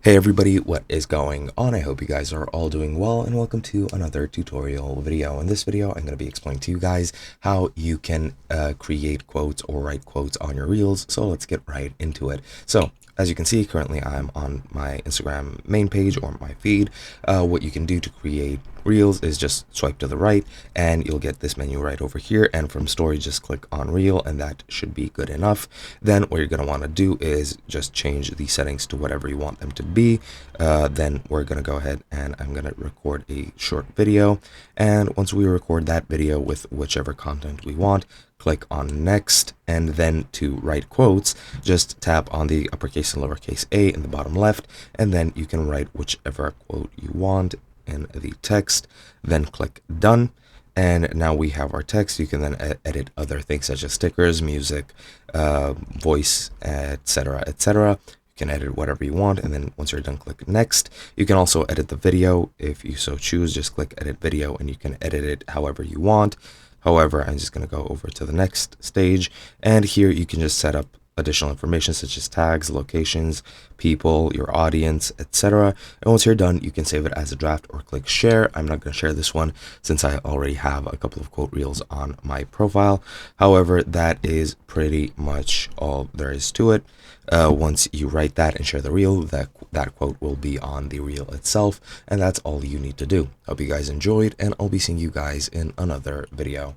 Hey everybody, what is going on? I hope you guys are all doing well, and welcome to another tutorial video. In this video, I'm going to be explaining to you guys how you can create quotes or write quotes on your reels. So let's get right into it. So as you can see, currently I'm on my Instagram main page or my feed. What you can do to create reels is just swipe to the right and you'll get this menu right over here, and from story just click on reel, and that should be good enough. Then what you're going to want to do is just change the settings to whatever you want them to be. Then we're going to go ahead and I'm going to record a short video, and once we record that video with whichever content we want, click on next, and then to write quotes, just tap on the uppercase and lowercase a in the bottom left, and then you can write whichever quote you want in the text, then click done. And now we have our text. You can then edit other things such as stickers, music, voice, etc., etc. You can edit whatever you want, and then once you're done, click next. You can also edit the video if you so choose. Just click edit video and you can edit it however you want. However, I'm just going to go over to the next stage, and here you can just set up additional information such as tags, locations, people, your audience, etc. And once you're done, you can save it as a draft or click share. I'm not going to share this one since I already have a couple of quote reels on my profile. However, that is pretty much all there is to it. Once you write that and share the reel, that quote will be on the reel itself, and that's all you need to do. Hope you guys enjoyed, and I'll be seeing you guys in another video.